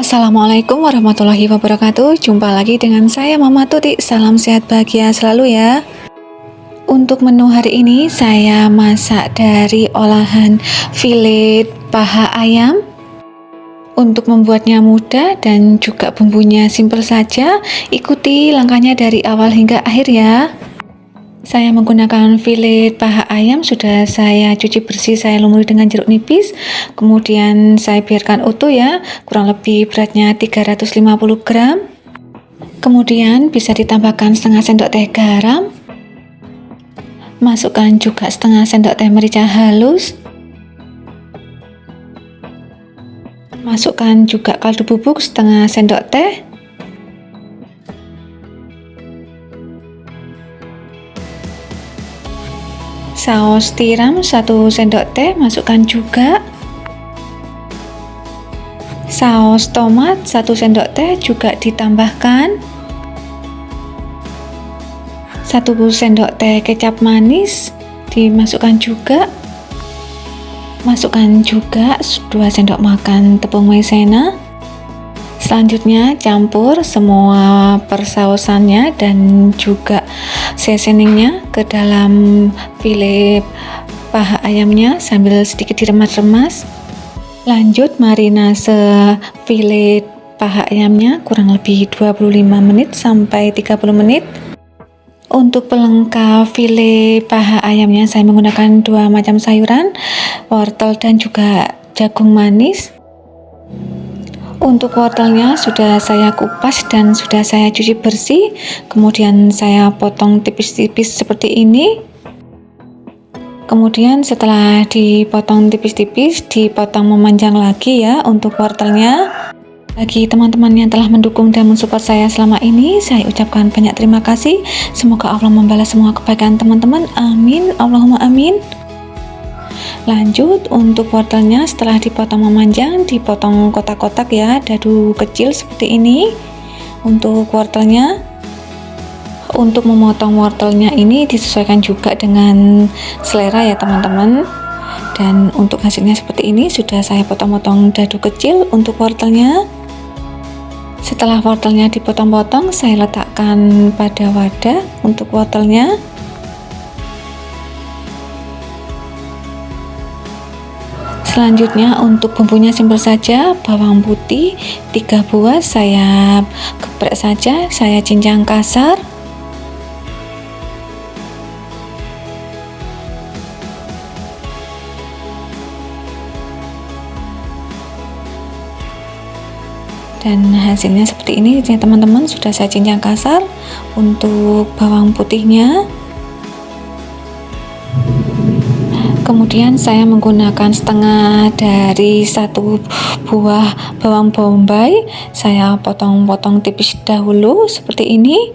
Assalamualaikum warahmatullahi wabarakatuh. Jumpa lagi dengan saya Mama Tuti. Salam sehat bahagia selalu ya. Untuk menu hari ini saya masak dari olahan filet paha ayam. Untuk membuatnya mudah dan juga bumbunya simpel saja, ikuti langkahnya dari awal hingga akhir ya. Saya menggunakan filet paha ayam, sudah saya cuci bersih, saya lumuri dengan jeruk nipis, kemudian saya biarkan utuh ya, kurang lebih beratnya 350 gram. Kemudian bisa ditambahkan setengah sendok teh garam, masukkan juga setengah sendok teh merica halus, masukkan juga kaldu bubuk setengah sendok teh, saus tiram 1 sendok teh, masukkan juga saus tomat 1 sendok teh, juga ditambahkan 1 sendok teh kecap manis, dimasukkan juga, masukkan juga 2 sendok makan tepung maizena. Selanjutnya campur semua persausannya dan juga seasoningnya ke dalam filet paha ayamnya sambil sedikit diremas-remas. Lanjut marinase filet paha ayamnya kurang lebih 25 menit sampai 30 menit. Untuk pelengkap filet paha ayamnya saya menggunakan 2 macam sayuran, wortel dan juga jagung manis. Untuk wortelnya sudah saya kupas dan sudah saya cuci bersih, kemudian saya potong tipis-tipis seperti ini. Kemudian setelah dipotong tipis-tipis, dipotong memanjang lagi ya untuk wortelnya. Bagi teman-teman yang telah mendukung dan mensupport saya selama ini, saya ucapkan banyak terima kasih. Semoga Allah membalas semua kebaikan teman-teman. Amin, Allahumma amin. Lanjut untuk wortelnya setelah dipotong memanjang, dipotong kotak-kotak ya, dadu kecil seperti ini. Untuk wortelnya, untuk memotong wortelnya ini disesuaikan juga dengan selera ya teman-teman. Dan untuk hasilnya seperti ini, sudah saya potong-potong dadu kecil untuk wortelnya. Setelah wortelnya dipotong-potong, saya letakkan pada wadah untuk wortelnya. Selanjutnya untuk bumbunya simpel saja, bawang putih 3 buah saya geprek saja, saya cincang kasar. Dan hasilnya seperti ini ya teman-teman, sudah saya cincang kasar untuk bawang putihnya. Kemudian saya menggunakan setengah dari 1 buah bawang bombay, saya potong-potong tipis dahulu seperti ini,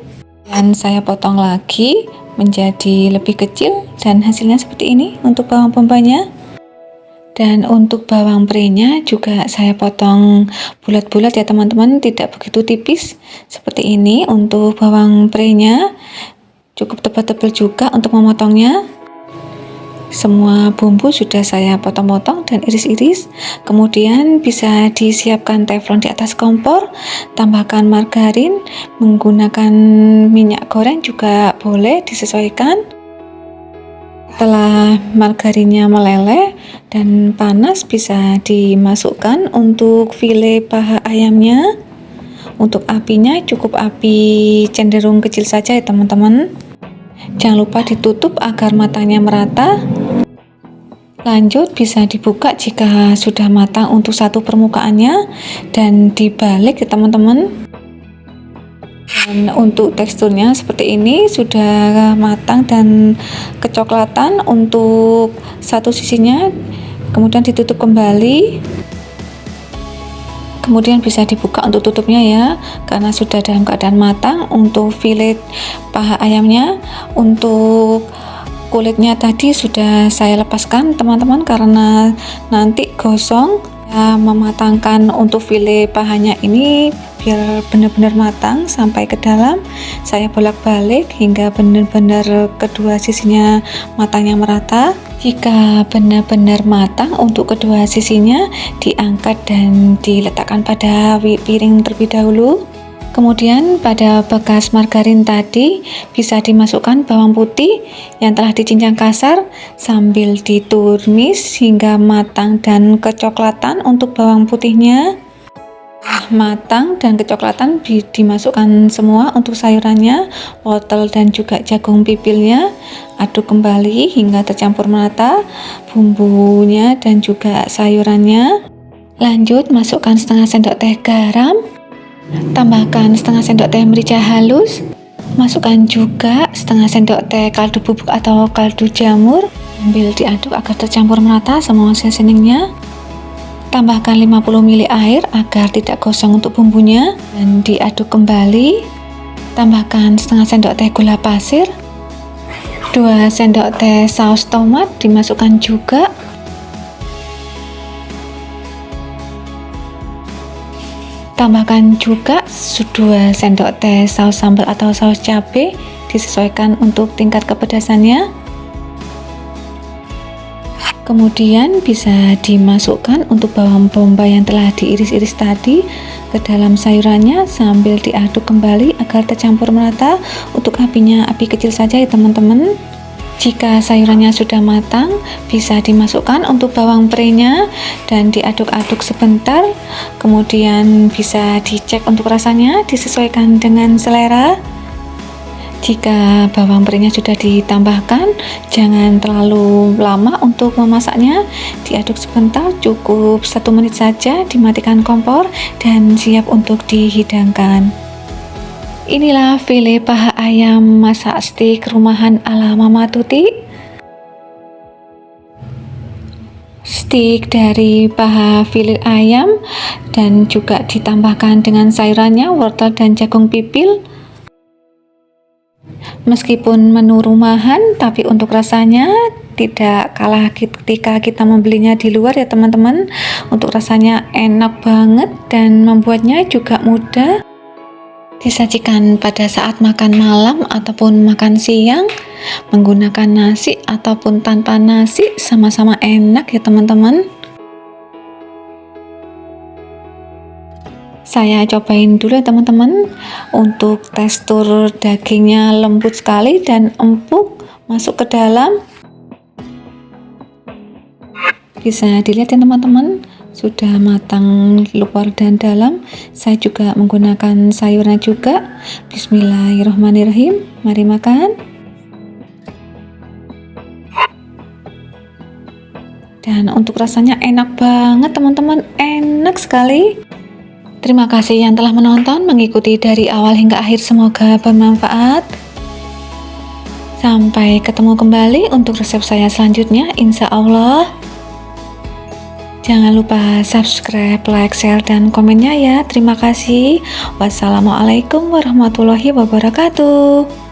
dan saya potong lagi menjadi lebih kecil dan hasilnya seperti ini untuk bawang bombaynya. Dan untuk bawang prenya juga saya potong bulat-bulat ya teman-teman, tidak begitu tipis seperti ini. Untuk bawang prenya cukup tebal-tebal juga untuk memotongnya. Semua bumbu sudah saya potong-potong dan iris-iris. Kemudian bisa disiapkan teflon di atas kompor, tambahkan margarin, menggunakan minyak goreng juga boleh, disesuaikan. Setelah margarinnya meleleh dan panas, bisa dimasukkan untuk filet paha ayamnya. Untuk apinya cukup api cenderung kecil saja ya teman-teman. Jangan lupa ditutup agar matangnya merata. Lanjut bisa dibuka jika sudah matang untuk satu permukaannya dan dibalik ya teman-teman. Dan untuk teksturnya seperti ini, sudah matang dan kecoklatan untuk satu sisinya. Kemudian ditutup kembali. Kemudian bisa dibuka untuk tutupnya ya, karena sudah dalam keadaan matang. Untuk filet paha ayamnya, untuk kulitnya tadi sudah saya lepaskan teman-teman, karena nanti gosong Mematangkan untuk file pahanya ini biar benar-benar matang sampai ke dalam. Saya bolak-balik hingga benar-benar kedua sisinya matangnya merata. Jika benar-benar matang untuk kedua sisinya, diangkat dan diletakkan pada piring terlebih dahulu. Kemudian pada bekas margarin tadi bisa dimasukkan bawang putih yang telah dicincang kasar sambil ditumis hingga matang dan kecoklatan. Untuk bawang putihnya matang dan kecoklatan dimasukkan semua untuk sayurannya, wortel dan juga jagung pipilnya. Aduk kembali hingga tercampur merata bumbunya dan juga sayurannya. Lanjut masukkan setengah sendok teh garam, tambahkan setengah sendok teh merica halus, masukkan juga setengah sendok teh kaldu bubuk atau kaldu jamur, sambil diaduk agar tercampur merata semua seasoningnya. Tambahkan 50 ml air agar tidak gosong untuk bumbunya dan diaduk kembali. Tambahkan setengah sendok teh gula pasir, 2 sendok teh saus tomat dimasukkan juga. Tambahkan juga 2 sendok teh saus sambal atau saus cabai, disesuaikan untuk tingkat kepedasannya. Kemudian bisa dimasukkan untuk bawang bombay yang telah diiris-iris tadi ke dalam sayurannya sambil diaduk kembali agar tercampur merata. Untuk apinya api kecil saja ya teman-teman. Jika sayurannya sudah matang, bisa dimasukkan untuk bawang prenya dan diaduk-aduk sebentar. Kemudian bisa dicek untuk rasanya, disesuaikan dengan selera. Jika bawang prenya sudah ditambahkan, jangan terlalu lama untuk memasaknya. Diaduk sebentar, cukup 1 menit saja, dimatikan kompor dan siap untuk dihidangkan. Inilah file paha ayam masak stik rumahan ala Mama Tuti. Stik dari paha file ayam dan juga ditambahkan dengan sayurannya, wortel dan jagung pipil. Meskipun menu rumahan, tapi untuk rasanya tidak kalah ketika kita membelinya di luar ya teman-teman. Untuk rasanya enak banget dan membuatnya juga mudah. Disajikan pada saat makan malam ataupun makan siang, menggunakan nasi ataupun tanpa nasi, sama-sama enak ya teman-teman. Saya cobain dulu ya teman-teman. Untuk tekstur dagingnya lembut sekali dan empuk masuk ke dalam. Bisa dilihat ya teman-teman, sudah matang luar dan dalam. Saya juga menggunakan sayurnya juga. Bismillahirrahmanirrahim. Mari makan. Dan untuk rasanya enak banget teman-teman, enak sekali. Terima kasih yang telah menonton, mengikuti dari awal hingga akhir, semoga bermanfaat. Sampai ketemu kembali untuk resep saya selanjutnya, insya Allah. Jangan lupa subscribe, like, share, dan komennya ya. Terima kasih. Wassalamualaikum warahmatullahi wabarakatuh.